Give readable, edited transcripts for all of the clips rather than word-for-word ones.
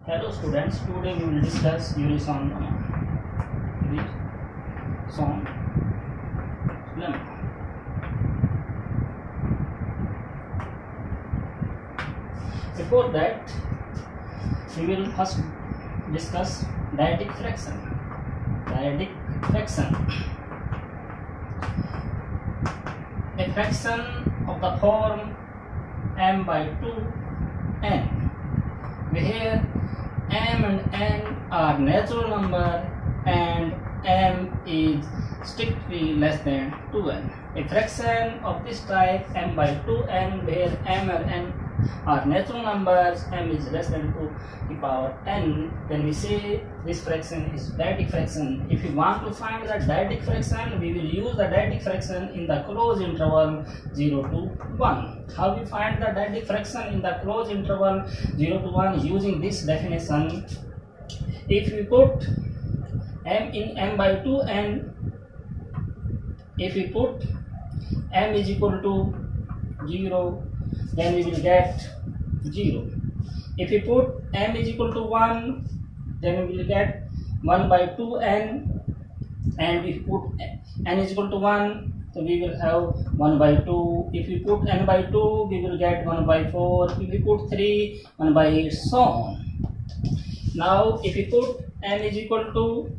Hello students, today we will discuss Urysohn lemma. Before that, we will first discuss dyadic fraction. Dyadic fraction. A fraction of the form m by 2n, where m and n are natural number and m is strictly less than 2n. A fraction of this type m by 2n, where m and n are natural numbers, m is less than 2 to the power n, then we say this fraction is dyadic fraction. If we want to find the dyadic fraction, we will use the dyadic fraction in the closed interval 0 to 1. How we find the dyadic fraction in the closed interval 0 to 1? Using this definition. If we put m in m by 2n, if we put m is equal to 0, then we will get 0. If we put m is equal to 1, then we will get 1 by 2n, and if we put n is equal to 1, so we will have 1 by 2. If we put n by 2, we will get 1 by 4. If we put 3, 1 by 8, so on. Now if we put m is equal to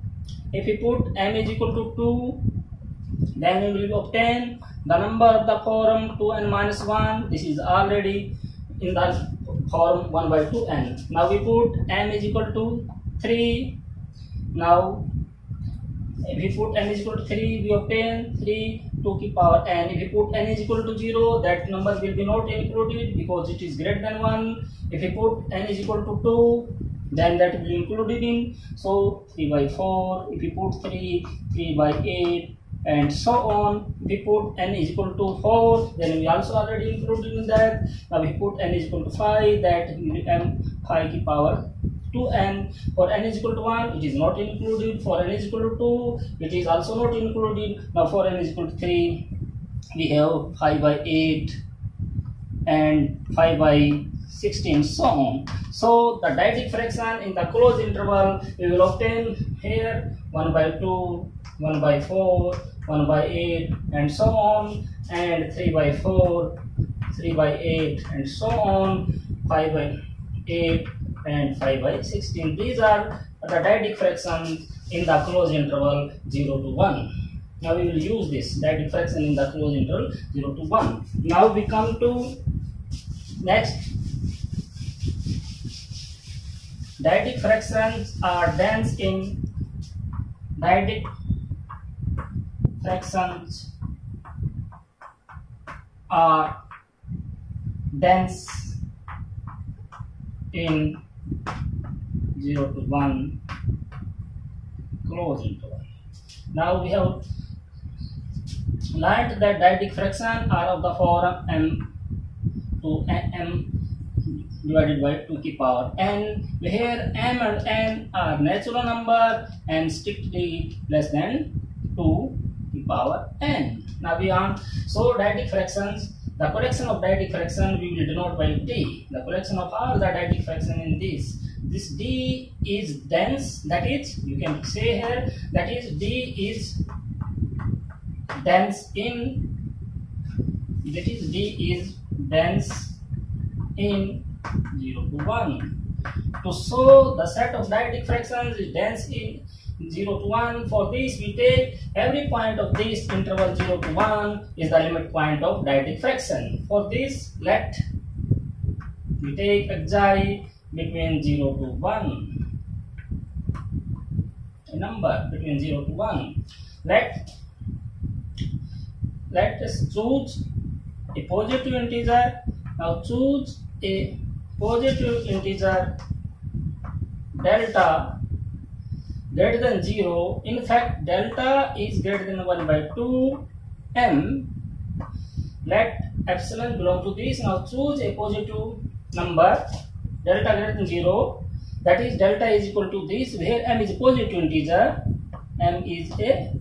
2, then we will obtain the number of the form 2n minus 1. This is already in the form 1 by 2n. Now we put m is equal to 3. Now if we put n is equal to 3, we obtain 3 to the power n. If we put n is equal to 0, that number will be not included because it is greater than 1. If we put n is equal to 2, then that will be included in, so 3 by 4. If we put 3, 3 by 8, and so on. If we put n is equal to 4, then we also already included in that. Now we put n is equal to 5, that will become 5 to the power 2n. For n is equal to 1, it is not included. For n is equal to 2, it is also not included. Now for n is equal to 3, we have 5 by 8 and 5 by 16, so on. So the dyadic fraction in the closed interval, we will obtain here 1 by 2, 1 by 4, 1 by 8, and so on, and 3 by 4, 3 by 8, and so on, 5 by 8, and 5 by 16. These are the dyadic fractions in the closed interval 0 to 1. Now we will use this dyadic fraction in the closed interval 0 to 1. Now we come to next. Dyadic fractions are dense in dyadic fractions are dense in 0 to 1 closed interval. Now we have learned that dyadic fractions are of the form m to m divided by 2 to the power n, where m and n are natural number and strictly less than 2 to the power n. Now we on. So dyadic fractions, the collection of dyadic fraction we will denote by d. The collection of all the dyadic fraction in this d is dense, that is, you can say here, that is d is dense in, that is d is dense in 0 to 1. To show the set of dyadic fractions is dense in 0 to 1, for this we take every point of this interval 0 to 1 is the limit point of dyadic fraction. For this, let we take xi between 0 to 1, a number between 0 to 1. Let us choose a positive integer. Now choose a positive integer delta greater than 0. In fact, delta is greater than 1 by 2 m. Let epsilon belong to this. Now choose a positive number delta greater than 0, that is delta is equal to this, where m is a positive integer. M is a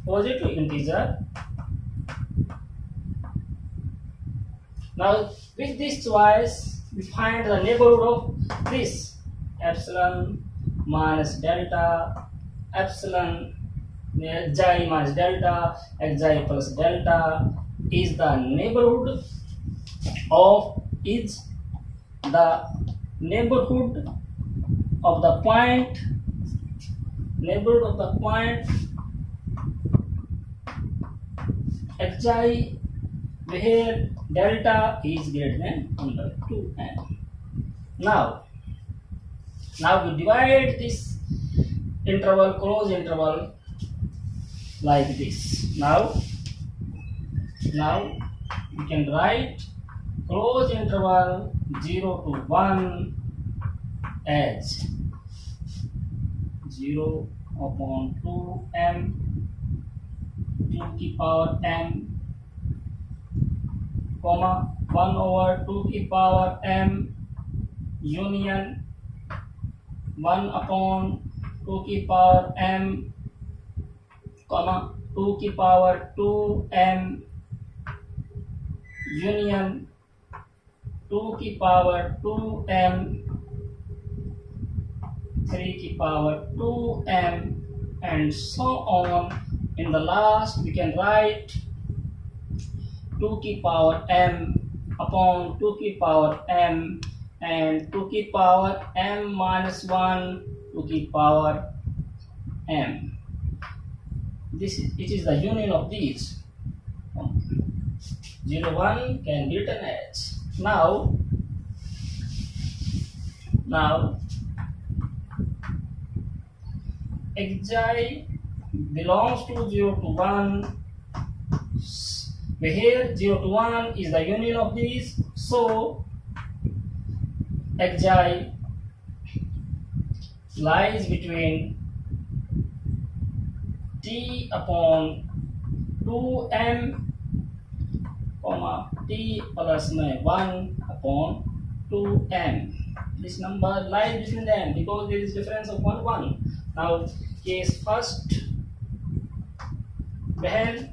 positive integer. Now with this choice we find the neighborhood of this epsilon minus delta, epsilon xi minus delta, xi plus delta is the neighborhood of the point xi where delta is greater than 1 by 2n. Now we divide this interval, closed interval, like this. Now we can write closed interval 0 to 1 as 0 upon 2m 2 की power m, comma 1 over 2 की power m union 1 upon 2 की power m, comma 2 की power 2m union 2 की power 2m 3 की power 2m, and so on. In the last we can write 2 की power m upon 2 की power m and 2 की power m minus 1 2 की power m. It is the union of these. 0 1 can be written as. Now xi belongs to 0 to 1, where 0 to 1 is the union of these, so xi lies between t upon 2m, t plus 1 upon 2m. This number lies between them because there is difference of 1 1. Now case first, when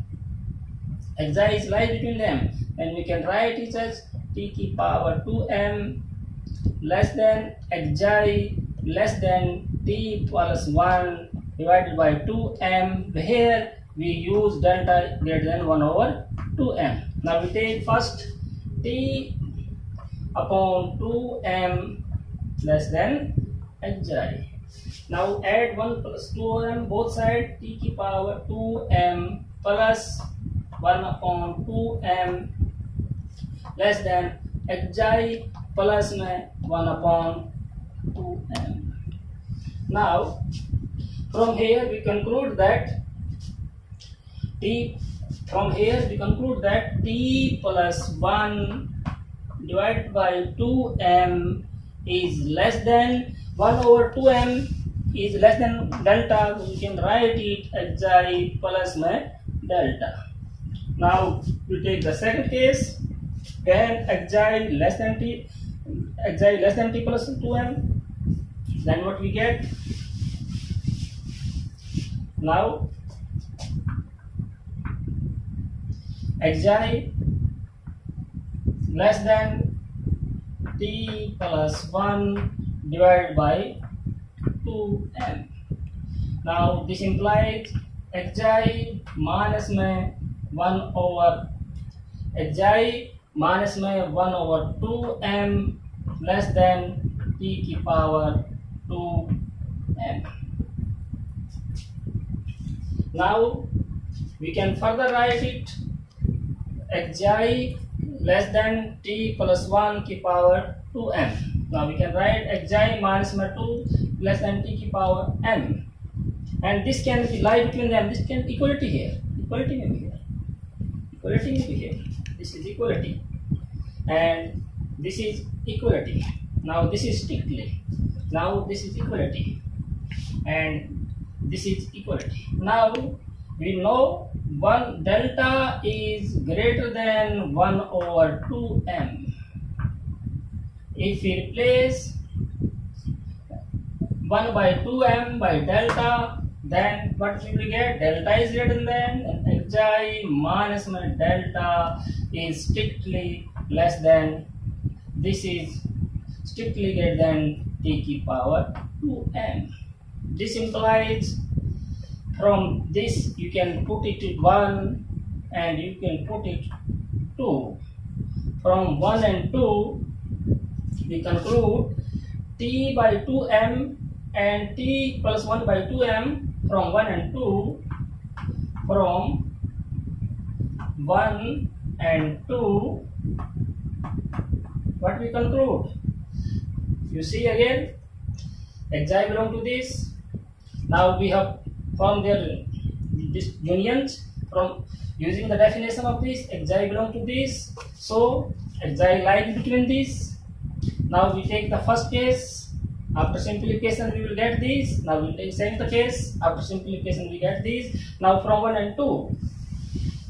xi lies between them, then we can write it as t की power 2m less than xi less than t plus 1 divided by 2m, where we use delta greater than 1 over 2m. Now we take first t upon 2m less than xi. Now add 1 plus 2m both sides, t की power 2m plus 1 upon 2m less than xi plus 1 upon 2m. Now from here we conclude that t plus 1 divided by 2m is less than 1 over 2m is less than delta. We can write it xi plus delta. Now we take the second case, when xi less than t plus 2m, then what we get? Now xi less than t plus 1 divided by 2m. Now this implies xi minus 1 over 2m less than t की power 2m. Now we can further write it xi less than t plus 1 की power 2m. Now we can write xi minus 2 less than t की power m, and this can lie between them. This can equality here. Equality may be here. This is equality, and this is equality. Now this is strictly. Now this is equality, and this is equality. Now we know one delta is greater than 1 over 2m. If we replace 1 by 2m by delta, then what we will get? Delta is greater than, and xi minus delta is strictly less than, this is strictly greater than t की power 2m. This implies from this you can put it to 1 and you can put it 2. From 1 and 2 we conclude t by 2m and t plus 1 by 2m from 1 and 2. From 1 and 2 what we conclude? You see again, xi belong to this. Now we have formed their unions from using the definition of this. Xi belong to this, so xi lies between this. Now we take the first case. After simplification we will get this. Now we take second case. After simplification we get this. Now from 1 and 2.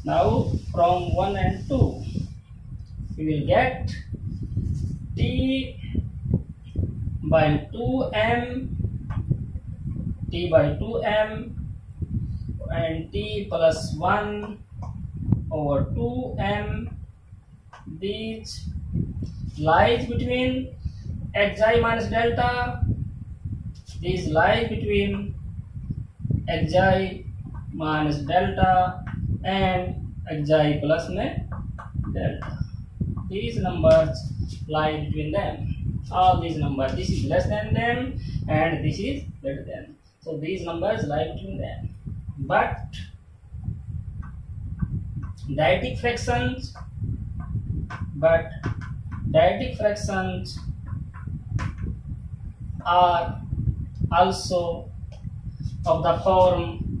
Now from 1 and 2 we will get t by 2m, t by 2m and t plus 1 over 2m. These lies between xi minus delta. These lies between xi minus delta and xi plus delta. These numbers lie between them. All these numbers, this is less than them and this is greater than. So these numbers lie between them. But dyadic fractions are also of the form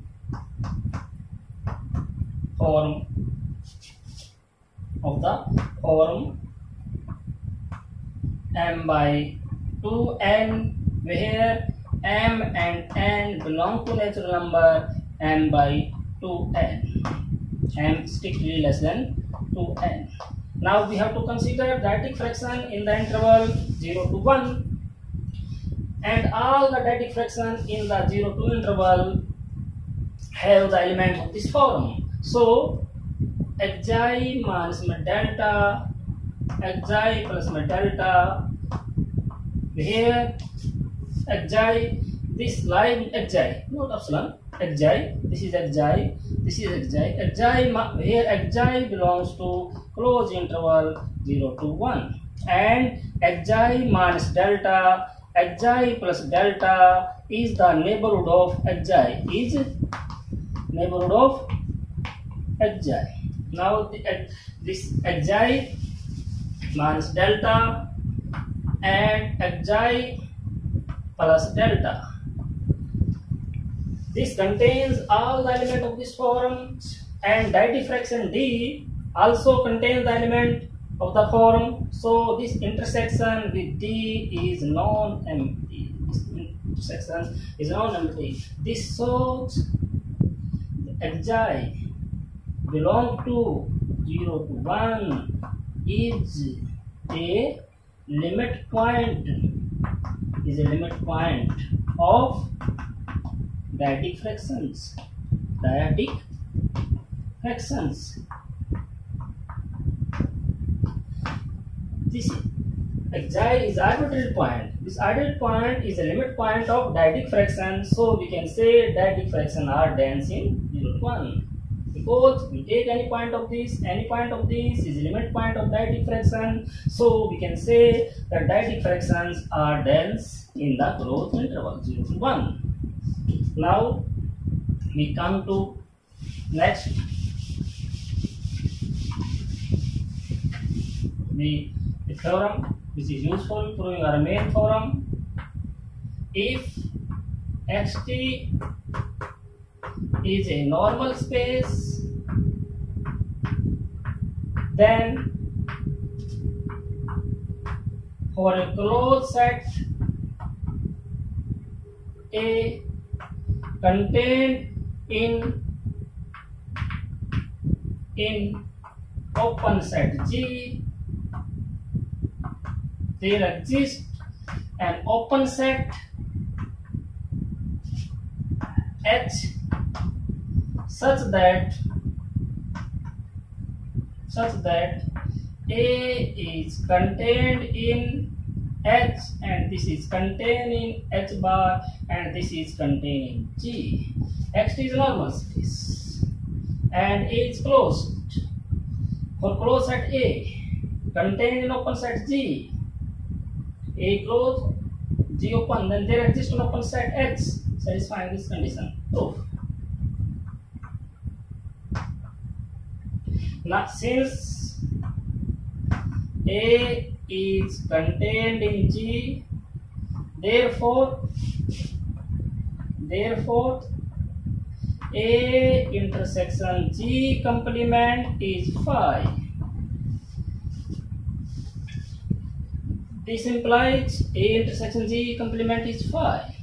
m by 2n, where m and n belong to natural number m by 2n, m strictly less than 2n. Now we have to consider dyadic fraction in the interval 0 to 1, and all the dyadic fraction in the 0 to interval have the elements of this form. So xi minus delta, xi plus delta, here xi, this line xi, not epsilon, xi, this is xi, this is xi, here xi belongs to closed interval 0 to 1, and xi minus delta, xi plus delta is the neighborhood of xi, Now this xi minus delta and xi plus delta, this contains all the elements of this form, and dyadic fraction d also contains the element of the form. So this intersection with d is non-empty. This shows xi belong to 0 to 1 is a limit point, of dyadic fractions. This xi is arbitrary point. This arbitrary point is a limit point of dyadic fraction. So we can say dyadic fraction are dense in 0 to 1. Because we take any point of this is a limit point of dyadic fraction. So we can say that dyadic fractions are dense in the closed interval 0 to 1. Now we come to next, the theorem which is useful proving our main theorem. If xt is a normal space, then for a closed set A contained in open set G, there exists an open set H such that A is contained in H, and this is contained in H bar, and this is contained in G. X is normal space and A is closed. For closed set A, contained in open set G, A closed, G open, then there exists an open set H satisfying this condition. Proof. Now, since A is contained in G, therefore A intersection G complement is phi. This implies A intersection G complement is phi.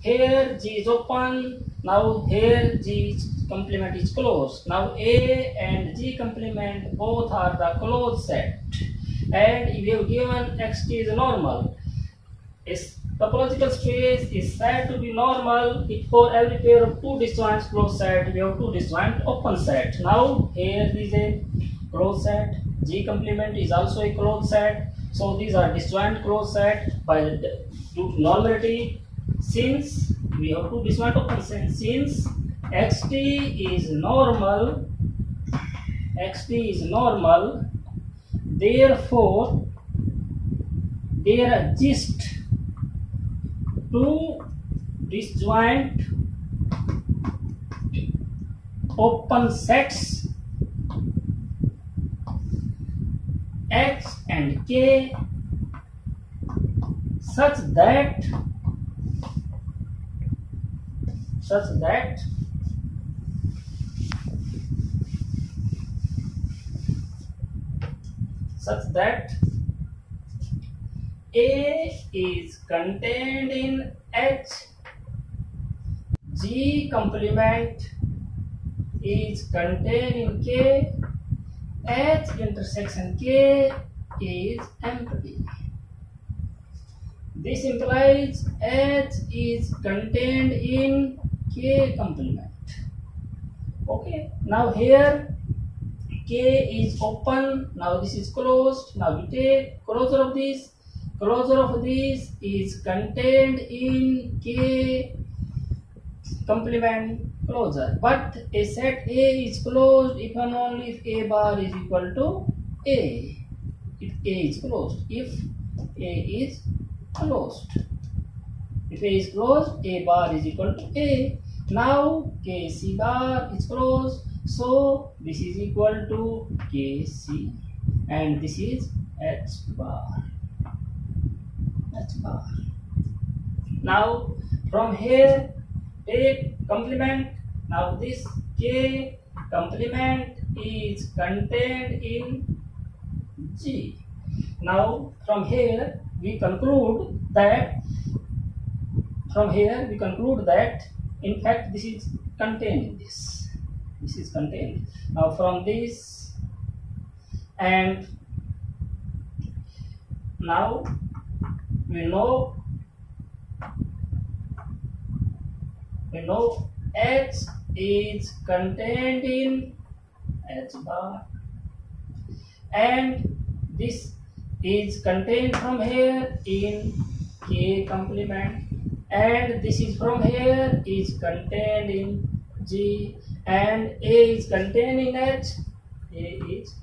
Here G is open, now here G complement is closed. Now A and G complement both are the closed set, and we have given Xt is normal. Its topological space is said to be normal if for every pair of two disjoint closed set we have two disjoint open set. Now here is a closed set, G complement is also a closed set, so these are disjoint closed set by due to normality. Since we have two disjoint open sets, since Xt is normal, therefore there exist two disjoint open sets X and K such that A is contained in H, G complement is contained in K, H intersection K is empty. This implies H is contained in K complement. Okay, now here K is open, now this is closed. Now we take closure of this. Closure of this is contained in K complement closure. But a set A is closed if and only if A bar is equal to A. If A is closed. If A is closed. If A is closed, A bar is equal to A. Now KC bar is closed, so this is equal to KC, and this is H bar. Now from here take complement. Now this K complement is contained in G. Now from here we conclude that in fact this is contained in this. This is contained. Now from this, and now we know H is contained in H bar, and this is contained from here in K complement, and this is from here is contained in G, and A is contained in H. A is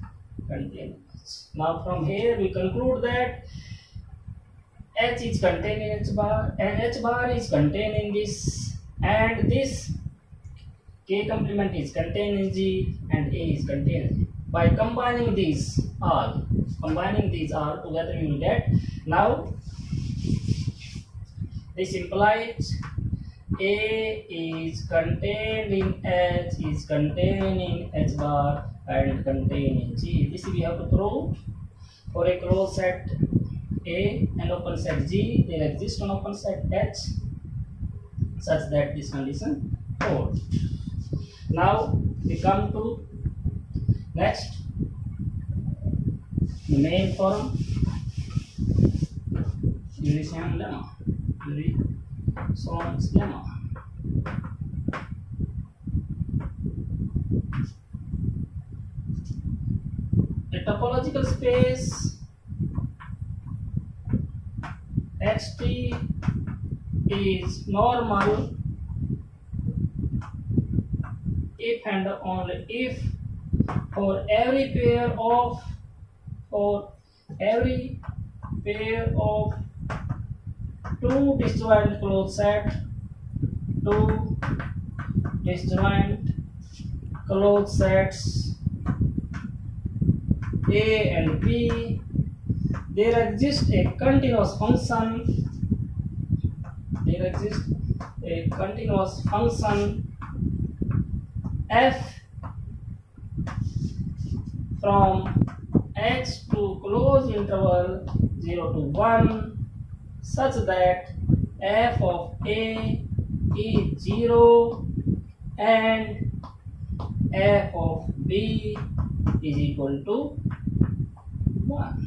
contained in H. Now from here we conclude that H is contained in H bar, and H bar is contained in this, and this K complement is contained in G, and A is contained in G. By combining these all together, we will get, now this implies A is contained in H, is contained in H bar, and contained in G. This we have to prove. For a closed set A and open set G, there exists an open set H such that this condition holds. Now we come to next, the main form, Urysohn lemma. Urysohn's lemma. A topological space xt is normal if and only if for every pair of two disjoint closed set, two disjoint closed sets A and B, there exists a continuous function. F from x to close interval 0 to 1 such that f of A is 0 and f of B is equal to 1.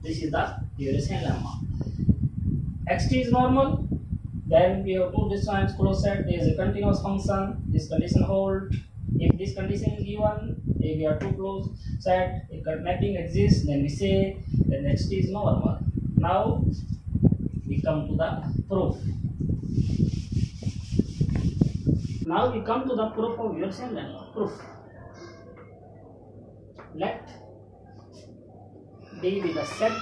This is the Urysohn lemma. Xt is normal, then we have two disjoint closed set, there is a continuous function, this condition holds. If this condition is given, if we have two closed set, if mapping exists, then we say that xt is normal. Now we come to the proof. Now we come to the proof of Urysohn lemma. Proof. Let D be the set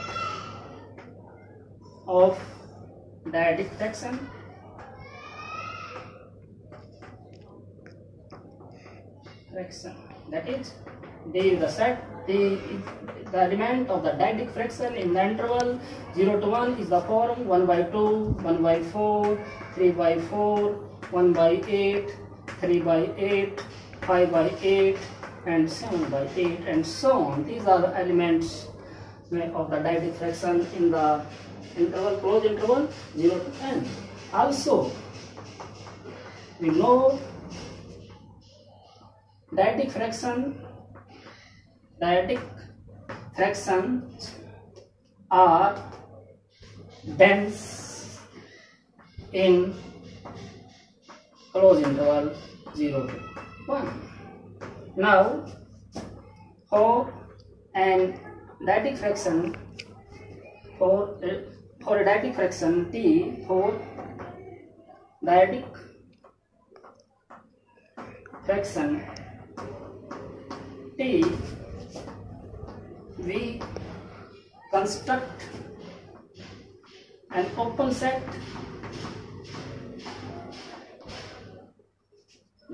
of dyadic fraction that is D is the set, the element of the dyadic fraction in the interval 0 to 1 is the form 1 by 2, 1 by 4, 3 by 4, 1 by 8, 3 by 8, 5 by 8 and 7 by 8 and so on. These are the elements of the dyadic fraction in the interval, closed interval 0 to n. Also, we know dyadic fractions are dense in closed interval 0 to 1. Now, for a dyadic fraction T, for dyadic fraction T, we construct an open set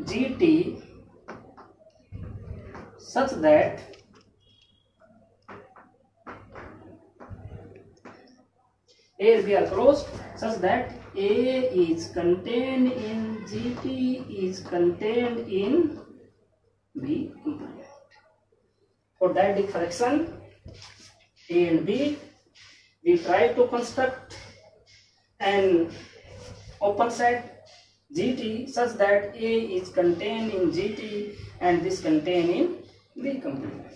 GT such that A we are closed such that A is contained in GT is contained in B complement. For dyadic fraction A and B, we try to construct an open set GT such that A is contained in GT and this contained in B complement.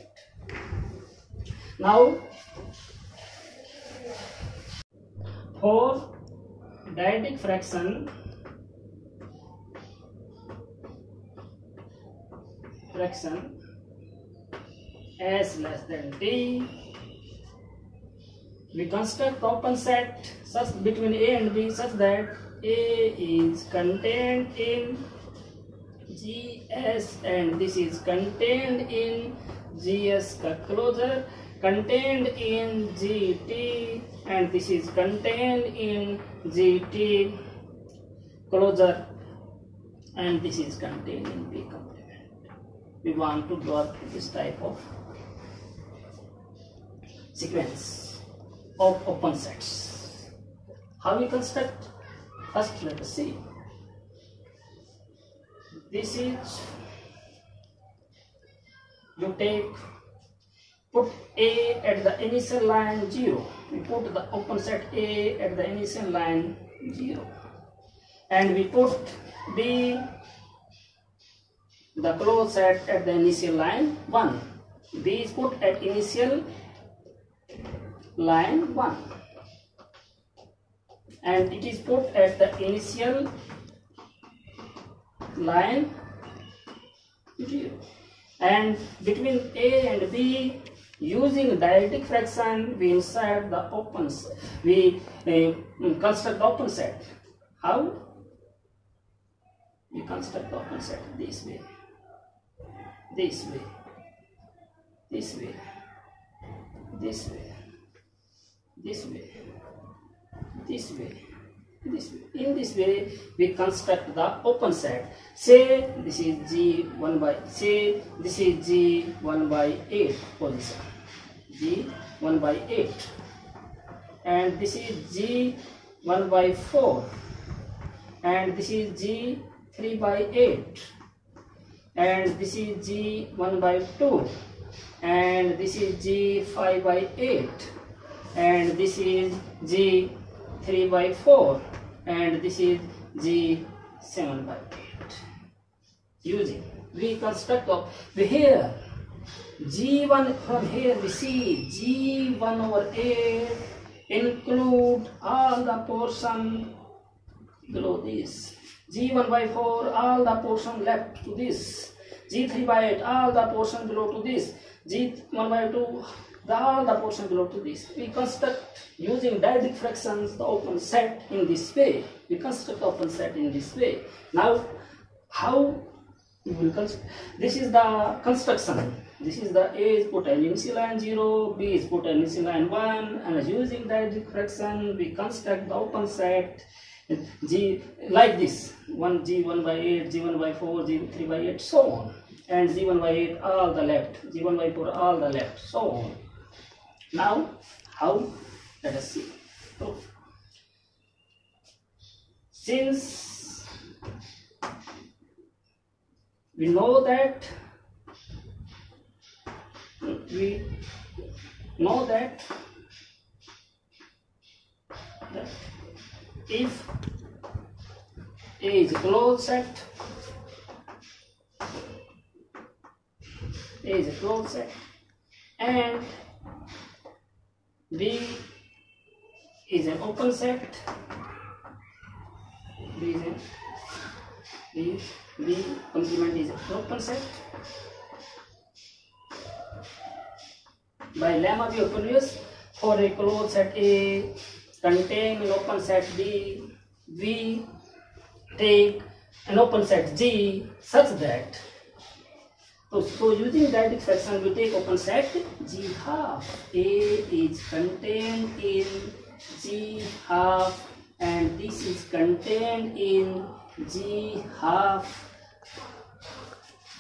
Now, for dyadic fraction S less than T, we construct open set such between A and B such that A is contained in GS and this is contained in GS ka closure, contained in GT and this is contained in GT closure and this is contained in B complement. We want to draw this type of sequence of open sets. How we construct? First, let us see. This is, you put A at the initial line 0. We put the open set A at the initial line 0. And we put B, the closed set, at the initial line 1. B is put at initial line 1. And it is put at the initial line 0. And between A and B, Using dialectic fraction, we insert the open set. We construct the open set. How? We construct the open set this way, this way, this way, this way, this way, this way, this way. In this way, we construct the open set. Say this is G1 by, say this is G1 by 8 position, G1 by 8, and this is G1 by 4, and this is G3 by 8, and this is G1 by 2, and this is G5 by 8, and this is G3 by 4, and this is G7 by 8. Using, we construct of here G1, from here we see G1 over 8 include all the portion below this, G1 by 4 all the portion left to this, G3 by 8 all the portion below to this, G1 by 2 all the portion below to this. We construct using dialectic fractions the open set in this way. We construct the open set in this way. Now, how we will construct? This is the construction. This is the A is put an initial line 0, B is put an initial line 1, and using dialectic fraction, we construct the open set G like this: G1 by 8, G1 by 4, G3 by 8, so on, and G1 by 8 all the left, G1 by 4 all the left, so on. Now, how? Let us see. So, since we know that if A is a closed set, and B is an open set, B complement is an open set. By lemma we produce for a closed set A contain an open set B, we take an open set G such that, so using dialectic fraction we take open set G half. A is contained in G half, and this is contained in G half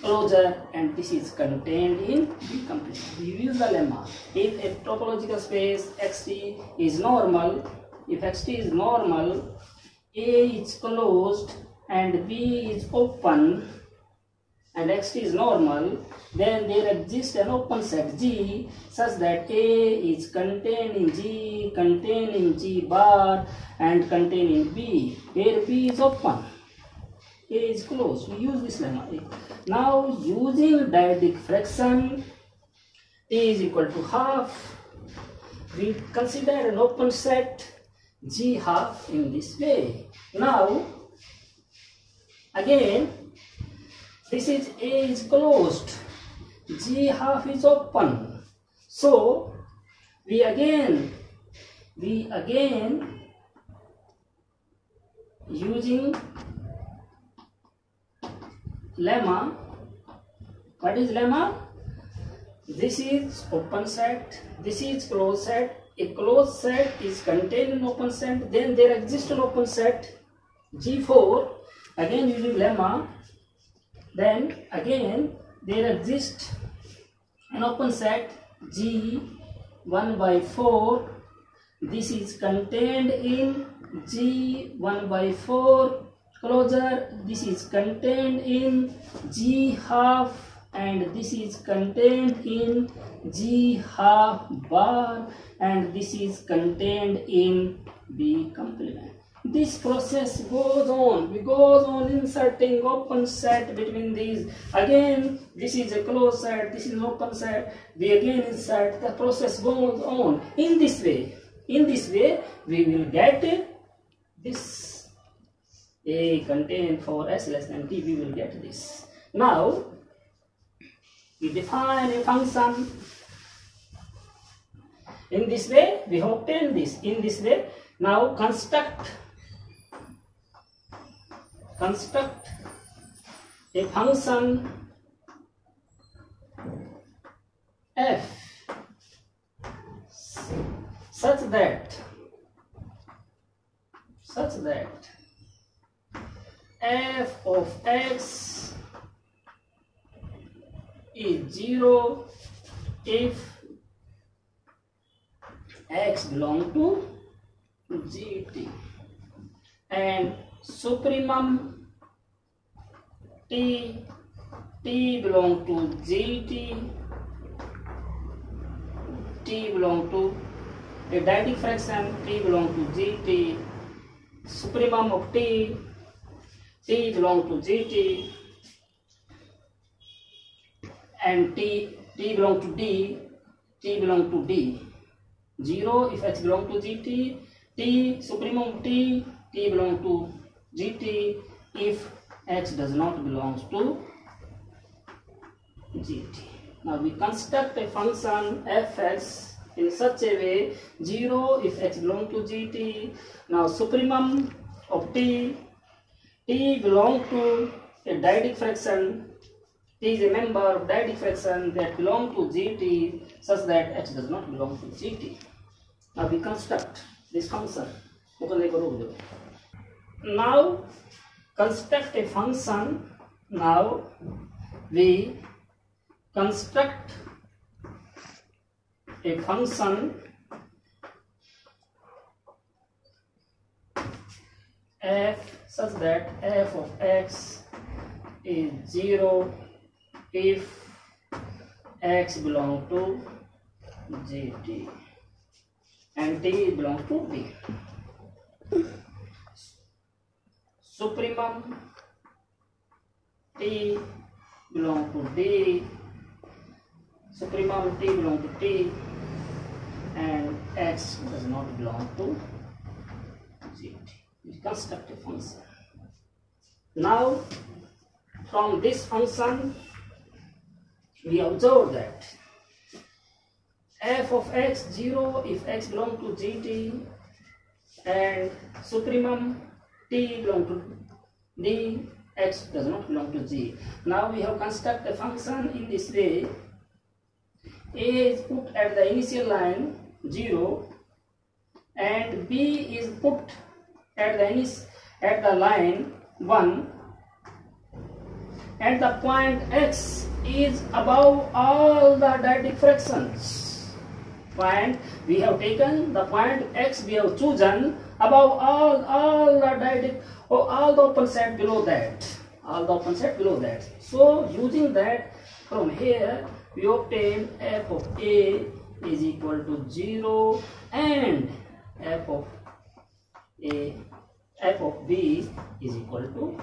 closure, and this is contained in B complement. We use the lemma. If a topological space xt is normal, if xt is normal, A is closed and B is open, and xt is normal, then there exists an open set G such that A is contained in G bar, and contained in B, where B is open, A is closed. We use this lemma. Now, using dialectic fraction, A is equal to half, we consider an open set G half in this way. Now, again, this is A is closed, G half is open. So, we again using lemma. What is lemma? This is open set, this is closed set. A closed set is contained in open set, then there exists an open set G4, again using lemma. Then again there exists an open set G1 by 4, this is contained in G1 by 4 closure, this is contained in G half, and this is contained in G half bar, and this is contained in B complement. This process goes on. We goes on inserting open set between these. Again, this is a closed set, this is an open set. We again insert. The process goes on. In this way, we will get this A contained for S less than T. We will get this. Now, we define a function In this way we have obtained this. In this way, now construct a function f such that f of x is 0 if x belong to gt, and supremum t belong to gt, t belong to a directing fraction, t belong to gt, supremum of t belong to gt, and t belong to d, t belong to d. 0 if x belong to gt, t supremum t belong to gt if x does not belong to gt. Now we construct a function fx in such a way 0 if x belong to gt. Now supremum of t belong to a dyadic fraction, t is a member of dyadic fraction that belong to gt such that x does not belong to gt. Now we construct this function. Now construct a function. Now we construct a function f such that f of x is 0 if x belong to gt and t belongs to d. Supremum t belong to d, supremum t belong to t, and x does not belong to gt. We construct a function. Now from this function we observe that f of x 0 if x belong to gt and supremum t belong to d, x does not belong to g. Now we have construct a function in this way. A is put at the initial line 0 and b is put at the line 1, and the point x is above all the dyadic fractions. We have taken the point x, we have chosen above all the dyadic or all the open set below that, So using that, from here we obtain f of a is equal to 0 and f of b is equal to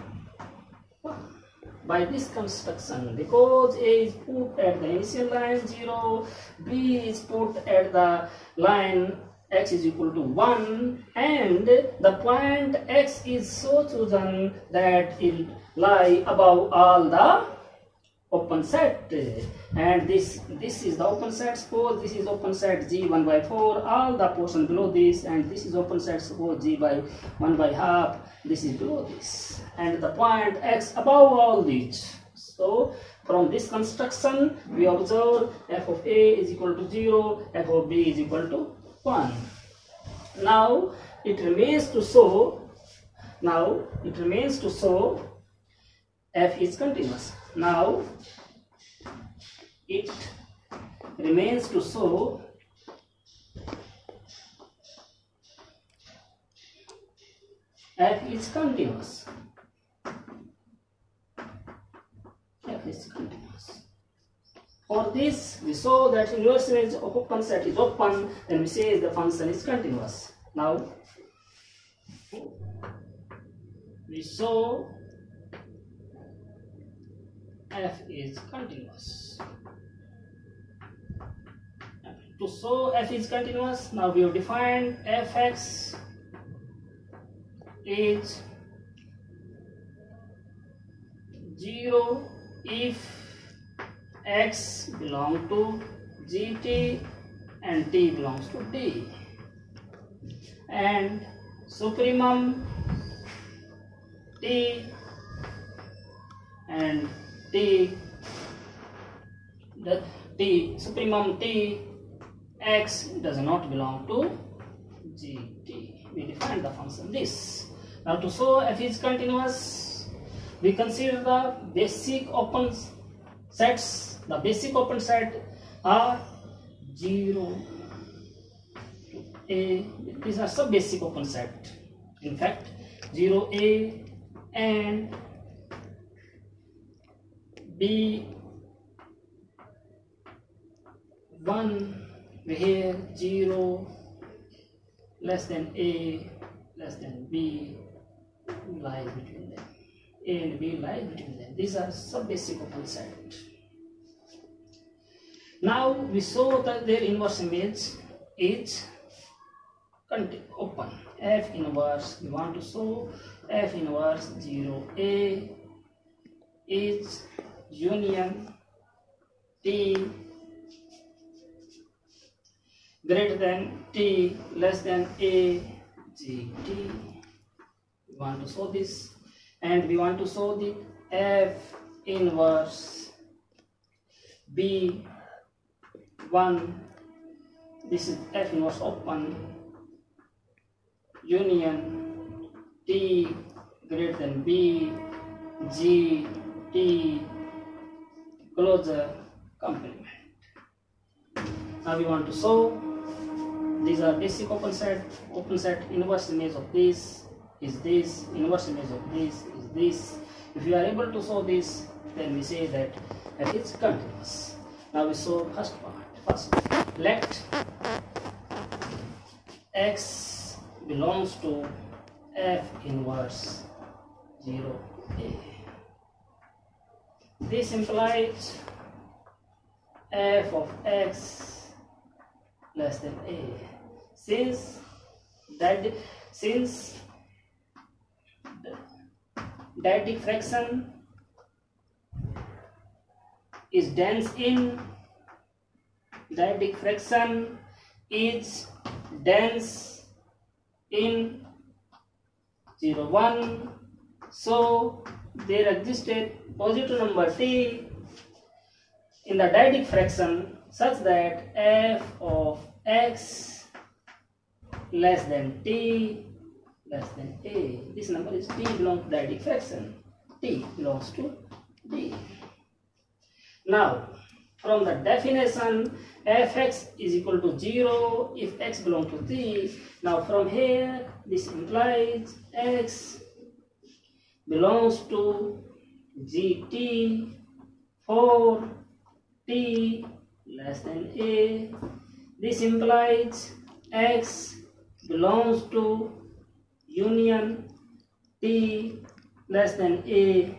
1. By this construction, because a is put at the initial line 0, b is put at the line x is equal to 1, and the point x is so chosen that it lie above all the open set, and this is the open set. Suppose this is open set g 1 by 4, all the portion below this, and this is open set, suppose g by 1 by half, this is below this, and the point x above all these. So from this construction we observe f of a is equal to 0, f of b is equal to 1. Now it remains to show f is continuous. Now it remains to show f is continuous. For this we show that inverse of open set is open, then we say the function is continuous. Now we show f is continuous. To show f is continuous, now we have defined fx is 0 if x belong to gt and T belongs to D, and supremum T and T, the T supremum T x does not belong to GT. We define the function this. Now to show f is continuous, we consider the basic open sets. The basic open set are 0 to A. These are sub basic open set. In fact, 0A and B1 where 0 less than A less than B lies between them. A and B lies between them. These are sub basic open set. Now we saw that their inverse image is open. F inverse, we want to show F inverse 0A is union T greater than T less than A GT. We want to show this, and we want to show the F inverse B1. This is F inverse open union T greater than B G T closure complement. Now we want to show these are basic open set. Inverse image of this is this, inverse image of this is this. If you are able to show this, then we say that f is continuous. Now we show first part. First, let x belongs to f inverse 0A. This implies f of x less than A. Since dyadic fraction is dense in, dyadic fraction is dense in 0, 1, so there existed positive number T in the dyadic fraction such that f of x less than T less than A. This number is T belongs to dyadic fraction. T belongs to D. Now, from the definition, fx is equal to 0 if x belongs to T. Now, from here, this implies x belongs to GT for T less than A. This implies x belongs to union T less than A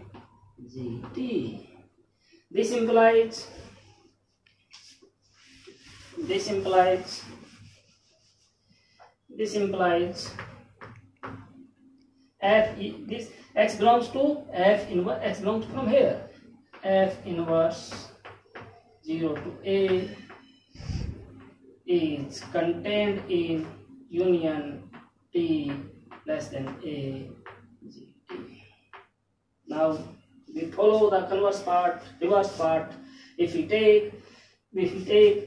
GT. This implies f this x belongs to f inverse, x belongs from here f inverse 0 to A is contained in union T less than A GT. Now we follow the converse part, reverse part. If we take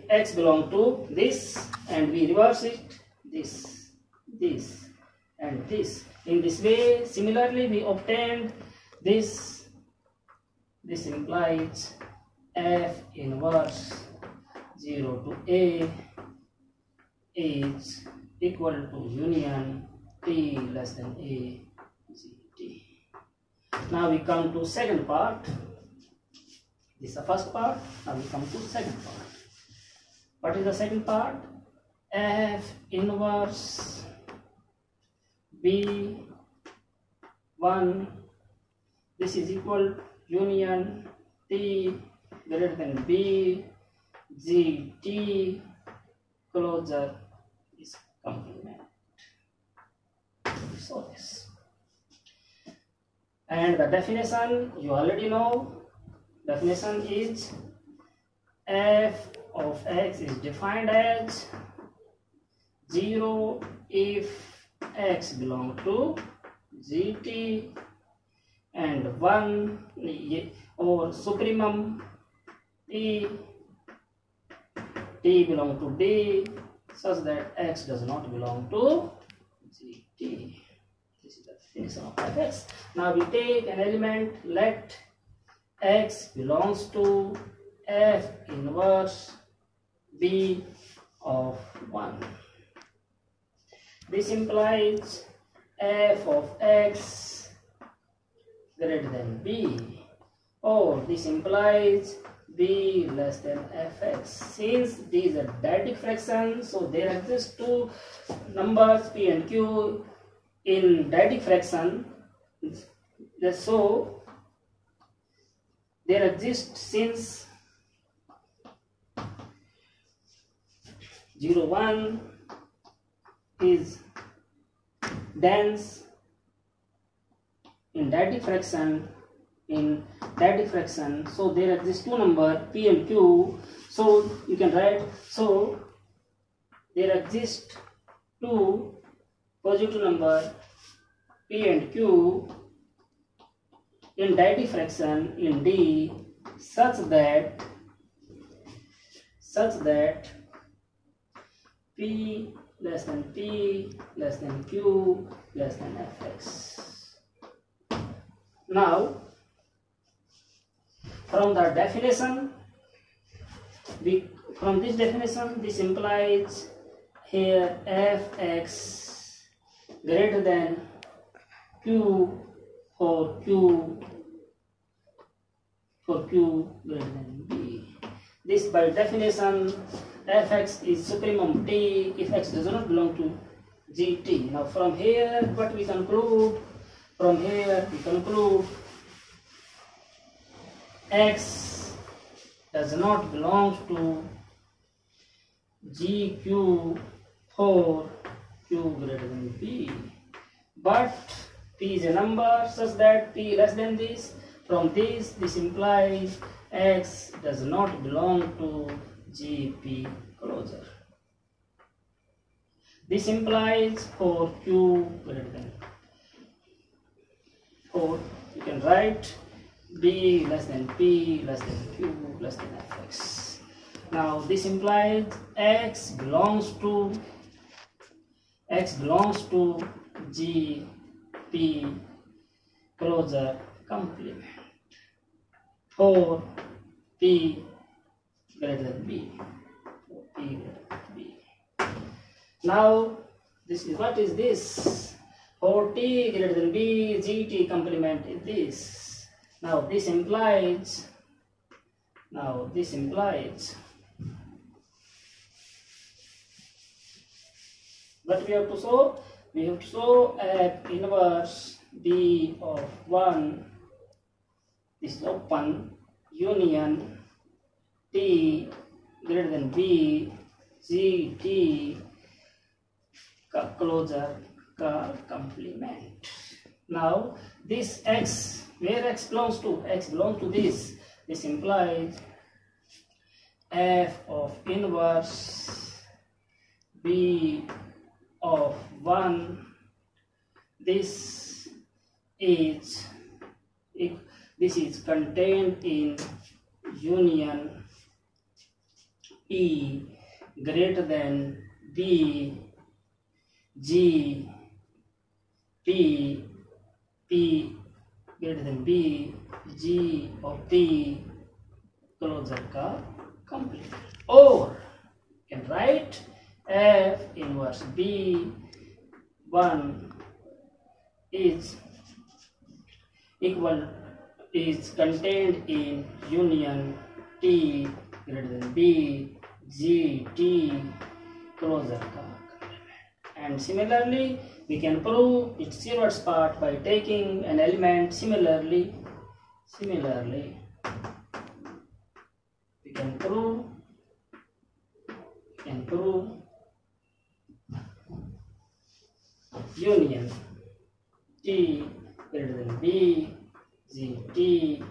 x belong to this and we reverse it, this and this. In this way, similarly we obtained this. This implies f inverse 0 to A is equal to union T less than A GT. Now we come to second part. This is the first part. Now we come to second part. What is the second part? F inverse B1. This is equal union T greater than B GT closure is complement. So this. And the definition you already know. Definition is f of x is defined as 0 if x belongs to gt and 1 or supremum t belong to d such that x does not belong to gt. This is the definition of fx. Now we take an element, let x belongs to f inverse b of 1. This implies f of x greater than b, or this implies b less than fx. Since these are deity fractions, so there exist two numbers p and q in deity fraction. So there exists, since 0, 1 is dense in deity fraction, so there exists two numbers p and q. So you can write, so there exist two positive number p and q in deity fraction in D such that p less than q less than fx. Now from the definition, from this definition, this implies here fx greater than q for q greater than b. This by definition fx is supremum t if x does not belong to gt. Now from here what we conclude? From here we conclude x does not belong to gq for q greater than b, but p is a number such that p less than this. From this implies x does not belong to gp closure. This implies for q greater than 4, you can write b less than p less than q less than fx. Now this implies x belongs to gp closure complement for p greater than b. Now this is, what is this? For t greater than b, gt complement is this. Now this implies what we have to show? We have to show F inverse b of 1 is open union t greater than b gt closure complement. Now this x, where x belongs to? X belongs to this. This implies f of inverse b of 1. This is contained in union e greater than b g p greater than b g of p closure का complement. Or you can write f inverse b 1 is contained in union t greater than b g t closure का. And similarly we can prove its inverse part by taking an element. Similarly we can prove union t greater than b g t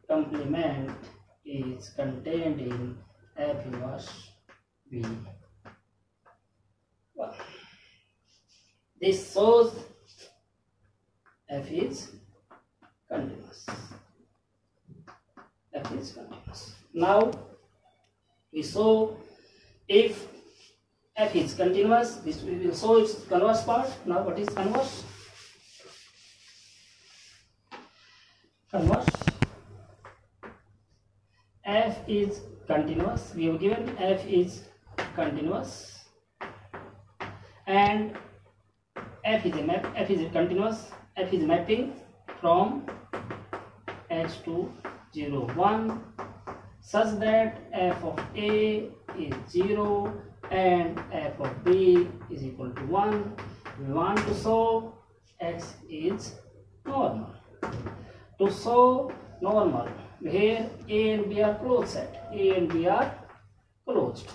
complement is contained in F inverse B. Well, this shows F is continuous. F is continuous. Now we show if F is continuous, this we will show its converse part. Now what is converse? Converse. F is continuous. We have given F is continuous, and F is a map. F is a continuous. F is mapping from H to 0, 1, such that F of A is 0 and F of B is equal to 1. We want to show X is normal. To show normal, here A and B are closed set. A and B are closed.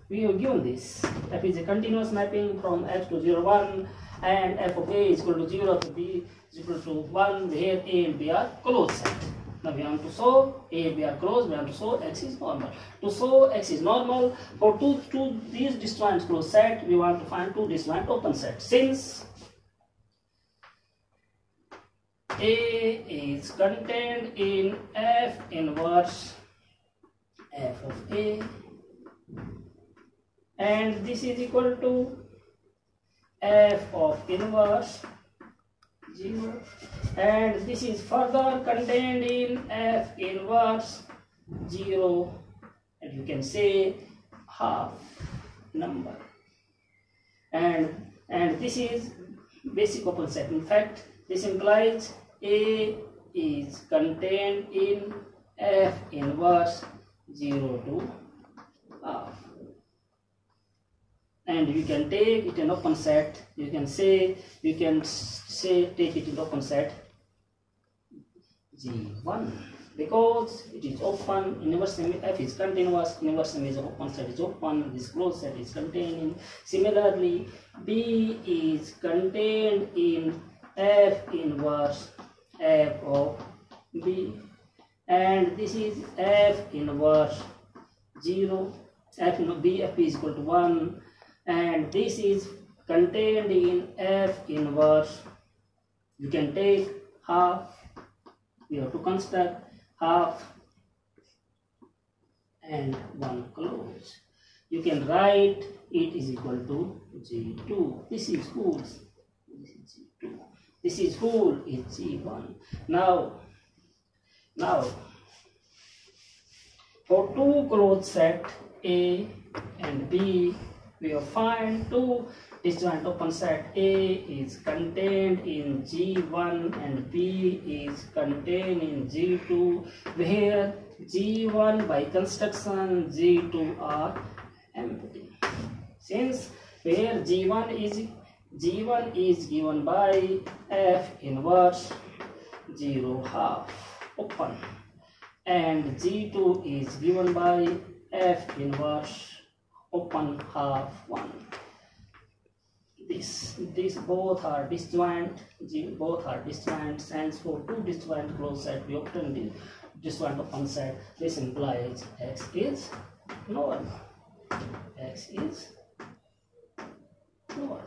We have given this. F is a continuous mapping from H to 0, 1 and F of A is equal to 0, F of B is equal to 1, here A and B are closed set. Now we want to show A and B are closed, we want to show X is normal. To show X is normal, for these disjoint closed set, we want to find two disjoint open sets. Since A is contained in F inverse F of A, and this is equal to F of inverse 0, and this is further contained in F inverse 0, and you can say half number, and this is basic open set. In fact, this implies A is contained in F inverse 0 to half. And you can take it an open set. You can say take it in open set G1 because it is open. Inverse F is continuous. Inverse image of open set is open. This closed set is contained. Similarly, B is contained in F inverse F of B, and this is F inverse 0. F in B F is equal to 1. And this is contained in F inverse. You can take half. We have to construct half and 1 close. You can write it is equal to G2. This is whole. This is G2. This is whole is G1. Now for two closed set A and B, we will find two disjoint open set. A is contained in G1 and B is contained in G2, where G1 by construction, G2 are empty. Since where G1 is given by F inverse 0 half open, and G2 is given by F inverse open half 1. These both are disjoint. Both are disjoint. Since for two disjoint closed set we obtain the disjoint open set, this implies X is normal. X is normal.